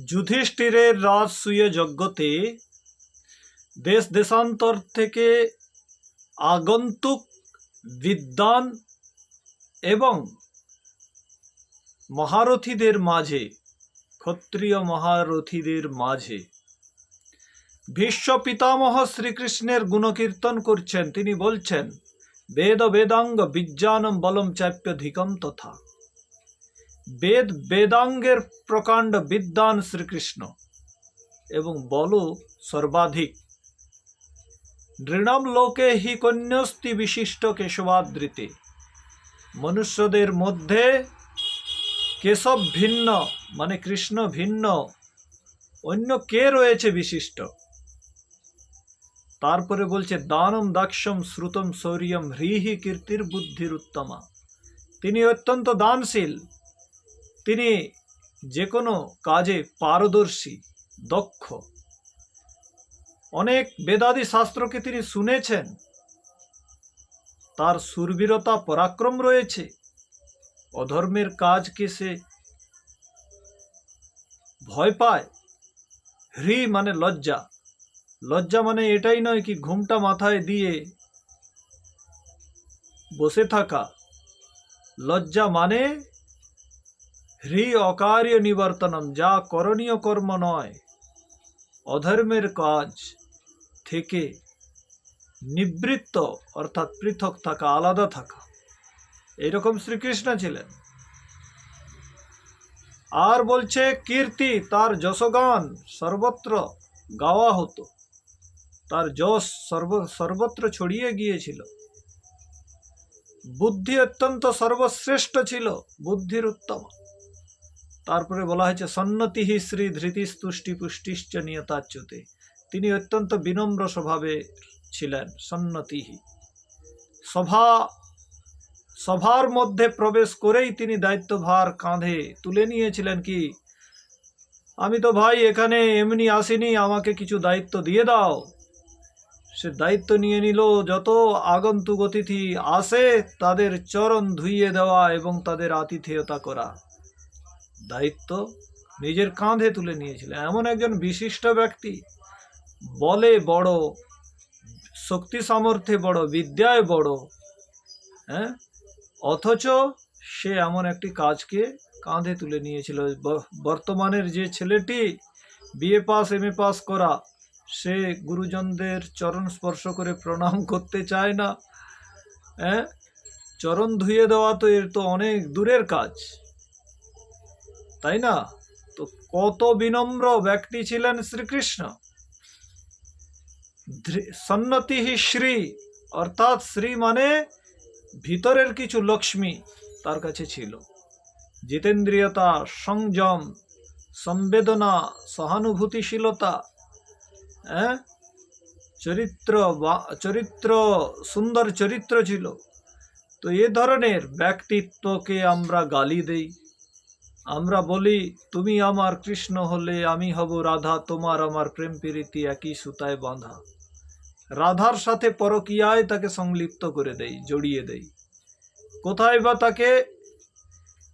যুধিষ্ঠিরের রাজসূয় যজ্ঞতে দেশ দেশান্তর থেকে আগন্তুক বিদ্বান এবং মহারথীদের মাঝে, ক্ষত্রিয় মহারথীদের মাঝে ভীষ্ম পিতামহ শ্রীকৃষ্ণের গুণকীর্তন করছেন। তিনি বলছেন, বেদ বেদাঙ্গ বিজ্ঞানম বলম চাপ্যধিকম তথা। বেদ বেদাঙ্গের প্রকাণ্ড বিদ্বান শ্রীকৃষ্ণ এবং বল সর্বাধিক। নৃণাম লোকে হি কন্যস্তি বিশিষ্ট কেশবাদৃতে। মনুষ্যদের মধ্যে কেশব ভিন্ন মানে কৃষ্ণ ভিন্ন অন্য কে রয়েছে বিশিষ্ট? তারপরে বলছে, দানম দাক্ষম শ্রুতম শৌর্যম হ্রীহি কীর্তির বুদ্ধির উত্তমা। তিনি অত্যন্ত দানশীল, তিনি যে কোনো কাজে পারদর্শী, দক্ষ। অনেক বেদাদি শাস্ত্রকে তিনি শুনেছেন, তার শূরবীরতা পরাক্রম রয়েছে। অধর্মের কাজকে সে ভয় পায়। হ্রী মানে লজ্জা। লজ্জা মানে এটাই নয় কি ঘুমটা মাথায় দিয়ে বসে থাকা। লজ্জা মানে হ্রী অকার্য নিবর্তনম, যা করণীয় কর্ম নয়, অধর্মের কাজ থেকে নিবৃত্ত অর্থাৎ পৃথক থাকা, আলাদা থাকা। এইরকম শ্রীকৃষ্ণ ছিলেন। আর বলছে কীর্তি, তার যশগান সর্বত্র গাওয়া হতো, তার যশ সর্বত্র ছড়িয়ে গিয়েছিল। বুদ্ধি অত্যন্ত সর্বশ্রেষ্ঠ ছিল, বুদ্ধির উত্তম। তারপরে বলা হয়েছে সন্নতিহি শ্রী ধৃতিস্তুষ্টি পুষ্টিশ্চ নিয়তাচ্যুতে। তিনি অত্যন্ত বিনম্র স্বভাবে ছিলেন। সন্নতিহি, সভার মধ্যে প্রবেশ করেই তিনি দায়িত্বভার কাঁধে তুলে নিয়েছিলেন। কি, আমি তো ভাই এখানে এমনি আসিনি, আমাকে কিছু দায়িত্ব দিয়ে দাও। সে দায়িত্ব নিয়ে নিল। যত আগন্তুক অতিথি আসে তাদের চরণ ধুইয়ে দেওয়া এবং তাদের আতিথেয়তা করা, দায়িত্ব নিজের কাঁধে তুলে নিয়েছিলেন। এমন একজন বিশিষ্ট ব্যক্তি, বলে বড়, শক্তি সামর্থ্যে বড়, বিদ্যায় বড়, অথচ সে এমন একটি কাজকে কাঁধে তুলে নিয়েছিল। বর্তমানের যে ছেলেটি বিএ পাস এমএ পাস করা, সে গুরুজনদের চরণ স্পর্শ করে প্রণাম করতে চায় না। চরণ ধুয়ে দেওয়া তো এর তো অনেক দূরের কাজ, তাই না? তো কত বিনম্র ব্যক্তি ছিলেন শ্রীকৃষ্ণ। সন্নতিহি শ্রী, অর্থাৎ শ্রী মানে ভিতরের কিছু লক্ষ্মী তার কাছে ছিল। জিতেন্দ্রিয়তা, সংযম, সংবেদনা, সহানুভূতিশীলতা, চরিত্র সুন্দর চরিত্র ছিল। তো এ ধরনের ব্যক্তিত্বকে আমরা গালি দেই। আমরা বলি, তুমি আমার কৃষ্ণ হলে আমি হব রাধা, তোমার আমার প্রেম প্রীতি একই সুতায় বাঁধা। রাধার সাথে পরকীয়ায় তাকে সংলিপ্ত করে দেই, জড়িয়ে দেই। কোথায় বা তাকে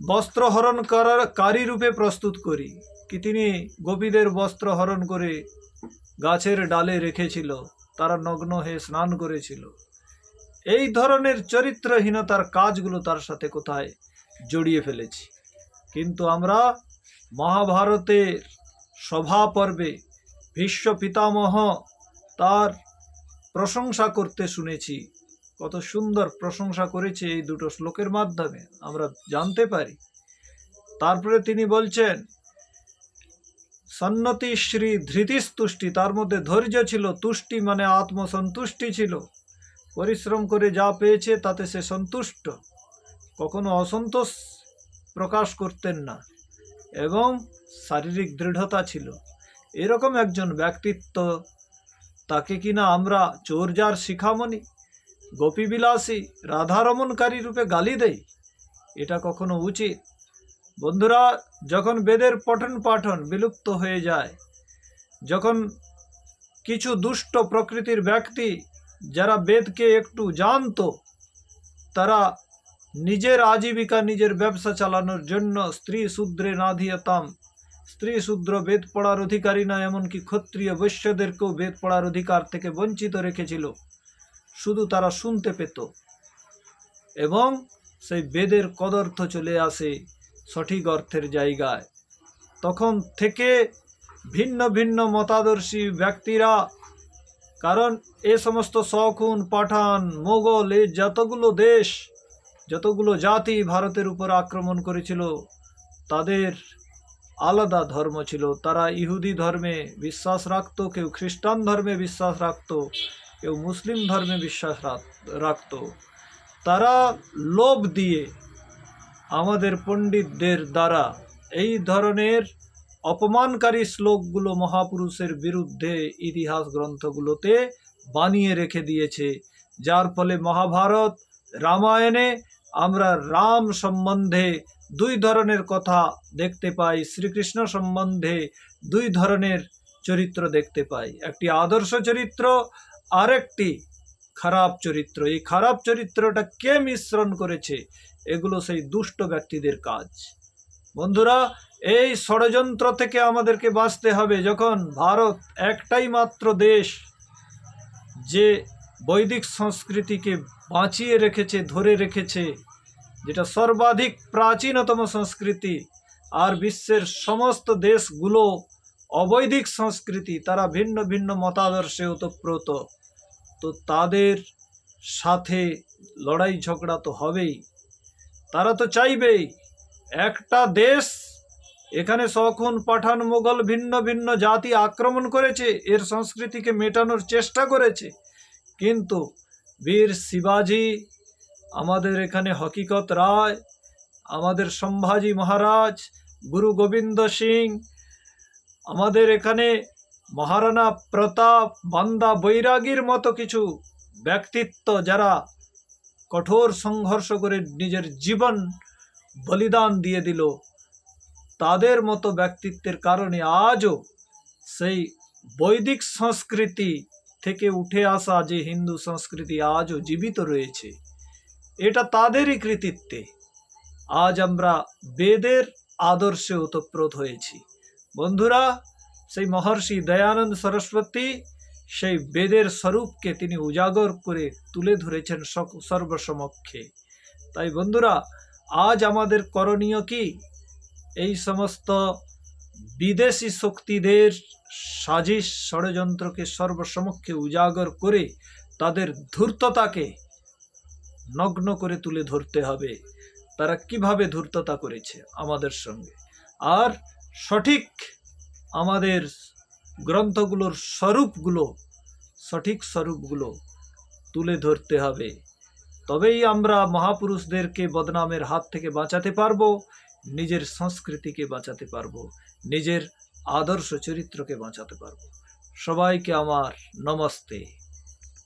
বস্ত্র হরণ করার কারী রূপে প্রস্তুত করি। কি, তিনি গোপীদের বস্ত্র হরণ করে গাছের ডালে রেখেছিল, তারা নগ্ন হয়ে স্নান করেছিল। এই ধরনের চরিত্রহীনতার কাজগুলো তার সাথে কোথায় জড়িয়ে ফেলেছি। কিন্তু আমরা মহাভারতের সভা পর্বে ভীষ্ম পিতামহ তার প্রশংসা করতে শুনেছি। কত সুন্দর প্রশংসা করেছে এই দুটো শ্লোকের মাধ্যমে আমরা জানতে পারি। তারপরে তিনি বলছেন সন্নতি শ্রী ধৃতিস্তুষ্টি, তার মধ্যে ধৈর্য ছিল। তুষ্টি মানে আত্মসন্তুষ্টি ছিল। পরিশ্রম করে যা পেয়েছে তাতে সে সন্তুষ্ট, কখনো অসন্তোষ প্রকাশ করতেন না, এবং শারীরিক দৃঢ়তা ছিল। এরকম একজন ব্যক্তিত্ব, তাকে কিনা আমরা চোরজার শিখামণি, গোপীবিলাসী, রাধারমণকারী রূপে গালি দেই। এটা কখনো উচিত? বন্ধুরা, যখন বেদের পঠন পাঠন বিলুপ্ত হয়ে যায়, যখন কিছু দুষ্ট প্রকৃতির ব্যক্তি যারা বেদকে একটু জানতো, তারা নিজের আজীবিকা, নিজের ব্যবসা চালানোর জন্য স্ত্রী শূদ্রে নাধিয়তাম স্ত্রী শূদ্র বেদ পড়ার অধিকারী নয়, এমনকি ক্ষত্রিয় বৈশ্যদেরকেও বেদ পড়ার অধিকার থেকে বঞ্চিত রেখেছিল। শুধু তারা শুনতে পেত এবং সেই বেদের কদর্থ চলে আসে সঠিক অর্থের জায়গায়। তখন থেকে ভিন্ন ভিন্ন মতাদর্শী ব্যক্তিরা, কারণ এ সমস্ত শকুন, পাঠান, মোগল, এই যতগুলো দেশ, যতগুলো জাতি ভারতের উপর আক্রমণ করেছিল, তাদের আলাদা ধর্ম ছিল। তারা ইহুদি ধর্মে বিশ্বাস রাখত, কেউ খ্রিস্টান ধর্মে বিশ্বাস রাখত, কেউ মুসলিম ধর্মে বিশ্বাস রাখত। তারা লোভ দিয়ে আমাদের পণ্ডিতদের দ্বারা এই ধরনের অপমানকারী শ্লোকগুলো মহাপুরুষের বিরুদ্ধে ইতিহাস গ্রন্থগুলোতে বানিয়ে রেখে দিয়েছে, যার ফলে মহাভারত, রামায়ণে আমরা রাম সম্বন্ধে দুই ধরনের কথা দেখতে পাই, শ্রীকৃষ্ণ সম্বন্ধে দুই ধরনের চরিত্র দেখতে পাই, একটি আদর্শ চরিত্র, আরেকটি খারাপ চরিত্র। এই খারাপ চরিত্রটা কে মিশ্রণ করেছে? এগুলো সেই দুষ্ট ব্যক্তিদের কাজ। বন্ধুরা, এই ষড়যন্ত্র থেকে আমাদেরকে বাঁচতে হবে। যখন ভারত একটাই মাত্র দেশ যে বৈদিক সংস্কৃতিকে বাঁচিয়ে রেখেছে, ধরে রেখেছে, যেটা সর্বাধিক প্রাচীনতম সংস্কৃতি, আর বিশ্বের সমস্ত দেশগুলো অবৈদিক সংস্কৃতি, তারা ভিন্ন ভিন্ন মতাদর্শে ওতপ্রোত, তো তাদের সাথে লড়াই ঝগড়া তো হবেই। তারা তো চাইবেই একটা দেশ, এখানে শকুন, পাঠান, মোগল ভিন্ন ভিন্ন জাতি আক্রমণ করেছে, এর সংস্কৃতিকে মেটানোর চেষ্টা করেছে, কিন্তু বীর শিবাজি, আমাদের এখানে হকিকত রায়, আমাদের সম্ভাজি মহারাজ, গুরু গোবিন্দ সিং, আমাদের এখানে মহারানা প্রতাপ, বান্দা বৈরাগীর মতো কিছু ব্যক্তিত্ব, যারা কঠোর সংঘর্ষ করে নিজের জীবন বলিদান দিয়ে দিল, তাদের মতো ব্যক্তিত্বের কারণে আজও সেই বৈদিক সংস্কৃতি থেকে উঠে আসা যে হিন্দু সংস্কৃতি আজও জীবিত রয়েছে। এটা তাদেরই কৃতিত্বে আজ আমরা বেদের আদর্শে ওতপ্রোত হয়েছি। বন্ধুরা, সেই মহর্ষি দয়ানন্দ সরস্বতী সেই বেদের স্বরূপকে তিনি উজাগর করে তুলে ধরেছেন সর্বসমক্ষে। তাই বন্ধুরা, আজ আমাদের করণীয় কি? এই সমস্ত বিদেশি শক্তিদের সাজিশ ষড়যন্ত্রকে সর্বসমক্ষে উজাগর করে তাদের ধূর্ততাকে নগ্ন করে তুলে ধরতে হবে। তারা কিভাবে ধূর্ততা করেছে আমাদের সঙ্গে, আর সঠিক আমাদের গ্রন্থগুলোর সঠিক স্বরূপগুলো তুলে ধরতে হবে। তবেই আমরা মহাপুরুষদেরকে বদনামের হাত থেকে বাঁচাতে পারবো, নিজের সংস্কৃতিকে বাঁচাতে পারবো, নিজের আদর্শ চরিত্রকে বাঁচাতে পারবো। সবাইকে আমার নমস্তে।